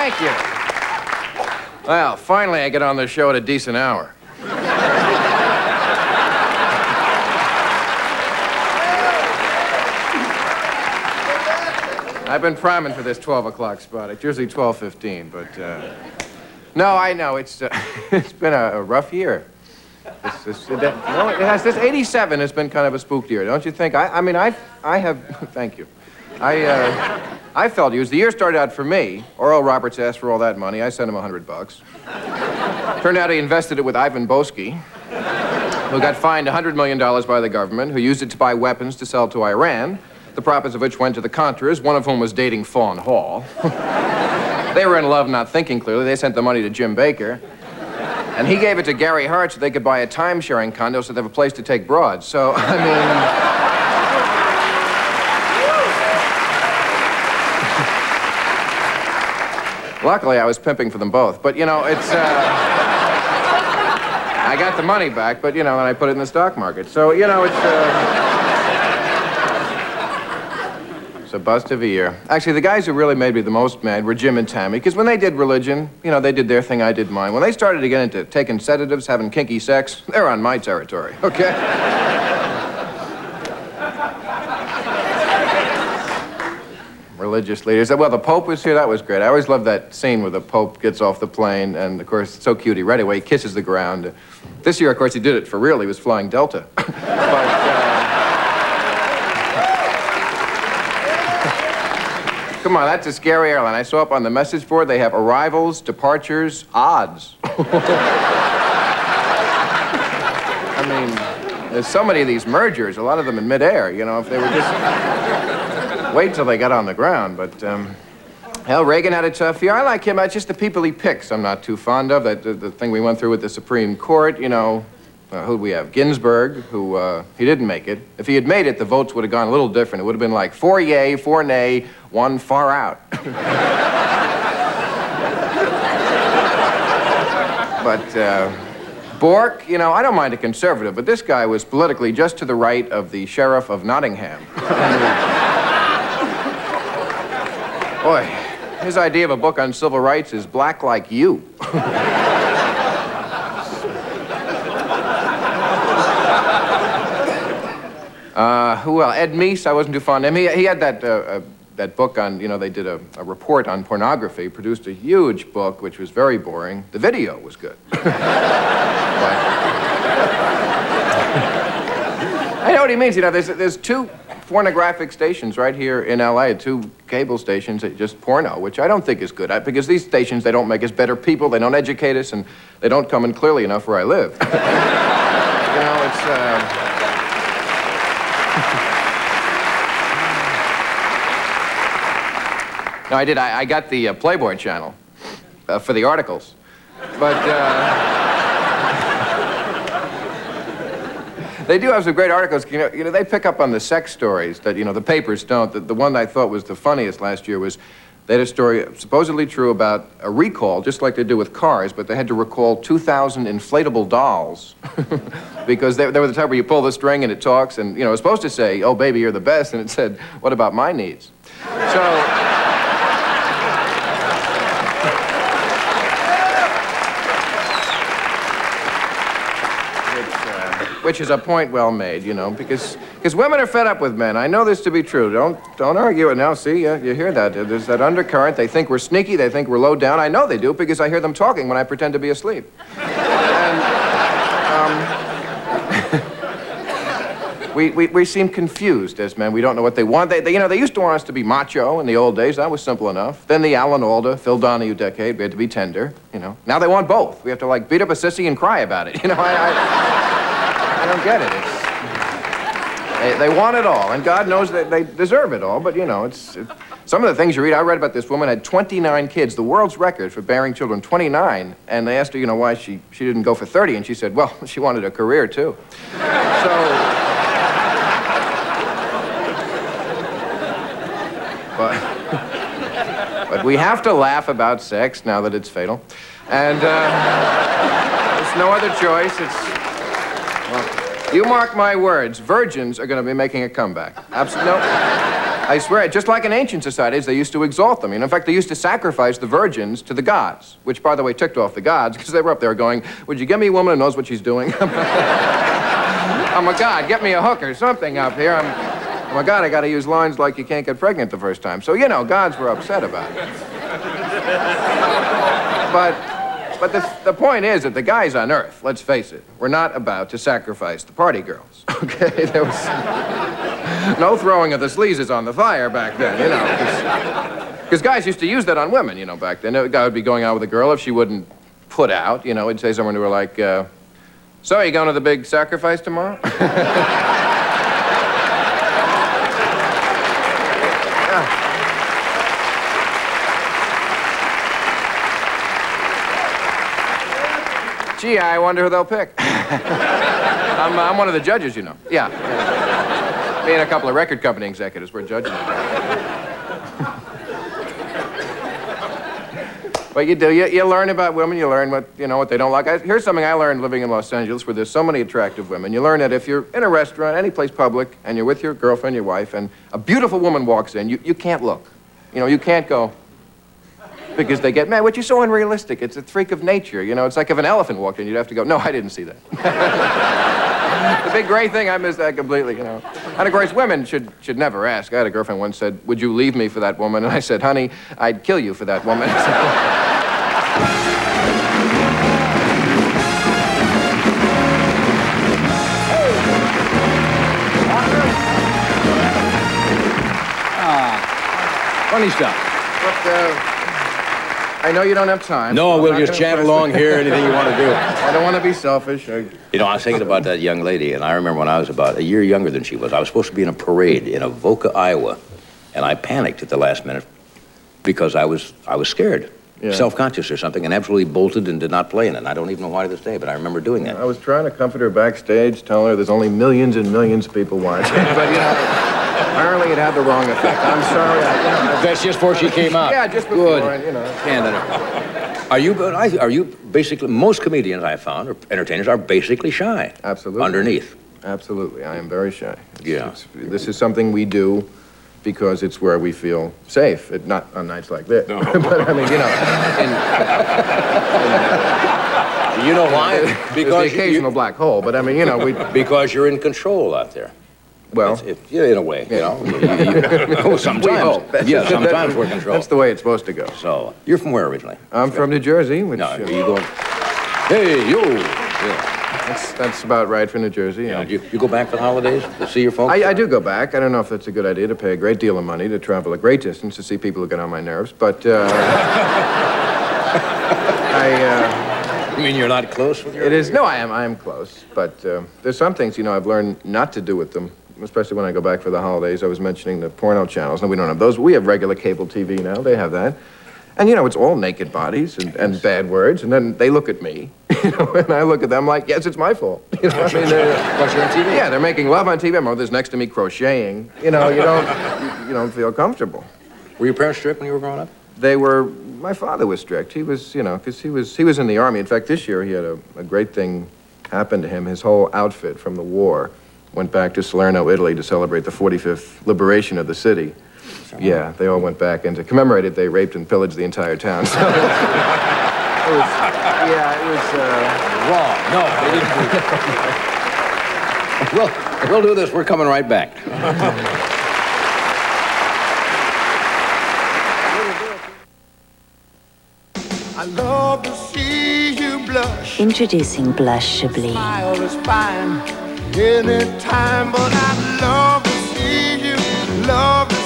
Thank you. Well, finally I get on the show at a decent hour. I've been priming for this 12 o'clock spot. It's usually 12:15, but, no, I know. It's been a rough year. This 87 has been kind of a spooked year, don't you think? I mean, I have, thank you. I felt used. The year started out for me. Oral Roberts asked for all that money. I sent him $100. Turned out he invested it with Ivan Boesky, who got fined $100 million by the government, who used it to buy weapons to sell to Iran, the profits of which went to the Contras, one of whom was dating Fawn Hall. They were in love, not thinking clearly. They sent the money to Jim Baker. And he gave it to Gary Hart so they could buy a time-sharing condo so they have a place to take broads. So, I mean... Luckily, I was pimping for them both. But, you know, it's, I got the money back, but, you know, and I put it in the stock market. So, you know, it's a bust of a year. Actually, the guys who really made me the most mad were Jim and Tammy, because when they did religion, you know, they did their thing, I did mine. When they started to get into taking sedatives, having kinky sex, they're on my territory, okay? Religious leaders. Well, the Pope was here. That was great. I always loved that scene where the Pope gets off the plane, and, of course, it's so cute. He right away he kisses the ground. This year, of course, he did it for real. He was flying Delta. Come on, that's a scary airline. I saw up on the message board, they have arrivals, departures, odds. I mean, there's so many of these mergers, a lot of them in midair, you know, if they were just... Wait till they got on the ground, but, hell, Reagan had a tough year. I like him. It's just the people he picks I'm not too fond of. The thing we went through with the Supreme Court, you know... who'd we have? Ginsburg, who, he didn't make it. If he had made it, the votes would have gone a little different. It would have been like 4 yay, 4 nay, 1 far out. But, Bork, you know, I don't mind a conservative, but this guy was politically just to the right of the Sheriff of Nottingham. Boy, his idea of a book on civil rights is black like you. Who else? Ed Meese, I wasn't too fond of him. He had that book on, you know, they did a report on pornography, produced a huge book, which was very boring. The video was good. I know what he means. You know, there's 2 pornographic stations right here in L.A., 2 cable stations that just porno, which I don't think is good. Because these stations, they don't make us better people, they don't educate us, and they don't come in clearly enough where I live. You know, it's... No, I did. I got the Playboy channel for the articles. But they do have some great articles. You know, they pick up on the sex stories that, you know, the papers don't. The one I thought was the funniest last year was they had a story supposedly true about a recall, just like they do with cars, but they had to recall 2,000 inflatable dolls because they were the type where you pull the string and it talks, and, you know, it was supposed to say, "Oh, baby, you're the best," and it said, "What about my needs?" So... Which is a point well made, you know, because women are fed up with men. I know this to be true. Don't argue it now. See, you hear that. There's that undercurrent. They think we're sneaky. They think we're low down. I know they do because I hear them talking when I pretend to be asleep. And, we seem confused as men. We don't know what they want. You know, they used to want us to be macho in the old days. That was simple enough. Then the Alan Alda, Phil Donahue decade, we had to be tender, you know. Now they want both. We have to, like, beat up a sissy and cry about it. You know, I don't get it. They want it all, and God knows that they deserve it all, but, you know, some of the things you read, I read about this woman had 29 kids, the world's record for bearing children, 29, and they asked her, you know, why she didn't go for 30, and she said, well, she wanted a career, too. So... But we have to laugh about sex now that it's fatal. And there's no other choice. Well, you mark my words, virgins are going to be making a comeback. Absolutely. No. I swear, just like in ancient societies, they used to exalt them. You know, in fact, they used to sacrifice the virgins to the gods, which, by the way, ticked off the gods because they were up there going, would you get me a woman who knows what she's doing? I'm a god, get me a hook or something up here. I'm a god, I gotta use lines like you can't get pregnant the first time. So, you know, gods were upset about it. But the point is that the guys on Earth, let's face it, were not about to sacrifice the party girls, okay? There was no throwing of the sleazes on the fire back then, you know. Because guys used to use that on women, you know, back then. A guy would be going out with a girl if she wouldn't put out, you know, he'd say someone to her like, so are you going to the big sacrifice tomorrow? Gee, I wonder who they'll pick. I'm one of the judges, you know. Yeah. Me and a couple of record company executives were judging. But you do. You learn about women. You learn what they don't like. Here's something I learned living in Los Angeles, where there's so many attractive women. You learn that if you're in a restaurant, any place public, and you're with your girlfriend, your wife, and a beautiful woman walks in, you can't look. You know, you can't go. Because they get mad, which is so unrealistic. It's a freak of nature, you know. It's like if an elephant walked in, you'd have to go, no, I didn't see that. The big gray thing, I missed that completely, you know. And of course, women should never ask. I had a girlfriend once said, would you leave me for that woman? And I said, honey, I'd kill you for that woman. Funny stuff. But, I know you don't have time. No, so we'll just chat along here, anything you want to do. I don't want to be selfish. You know, I was thinking about that young lady, and I remember when I was about a year younger than she was, I was supposed to be in a parade in Avoca, Iowa, and I panicked at the last minute because I was scared, self-conscious or something, and absolutely bolted and did not play in it. And I don't even know why to this day, but I remember doing that. I was trying to comfort her backstage, telling her there's only millions and millions of people watching. But, you know, apparently it had the wrong effect. I'm sorry. That's just before she came out. Yeah, just before. Good. You know. Canada. Are you basically, most comedians I found, or entertainers, are basically shy. Absolutely. Underneath. Absolutely. I am very shy. Yeah. This is something we do because it's where we feel safe. Not on nights like this. No. But, I mean, you know. You know why? Because the occasional black hole, but I mean, you know, because you're in control out there. Well, yeah, in a way, you know. Sometimes. Yeah, sometimes we're in control. That's the way it's supposed to go. So, you're from where originally? I'm from New Jersey, which... No, are you going... Hey, yo! Yeah. That's about right for New Jersey. Yeah. You go back for the holidays to see your folks? I do go back. I don't know if that's a good idea to pay a great deal of money to travel a great distance to see people who get on my nerves, but, You mean you're not close with your... It is... No, I am close, but there's some things, you know, I've learned not to do with them, especially when I go back for the holidays. I was mentioning the porno channels. No, we don't have those. We have regular cable TV now. They have that. And, you know, it's all naked bodies and bad words, and then they look at me, you know, and I look at them like, yes, it's my fault. You know, I mean, because you're on TV? Yeah, they're making love on TV. My mother's next to me crocheting. You know, you don't feel comfortable. Were your parents strict when you were growing up? They were... My father was strict. He was, you know, because he was in the Army. In fact, this year he had a great thing happen to him. His whole outfit from the war went back to Salerno, Italy to celebrate the 45th liberation of the city. Yeah, they all went back, and to commemorate it, they raped and pillaged the entire town. So it was wrong. No, they didn't do it. We'll do this. We're coming right back. I love to see you blush. Introducing Blushably. Smile is fine anytime, but I love to see you, love to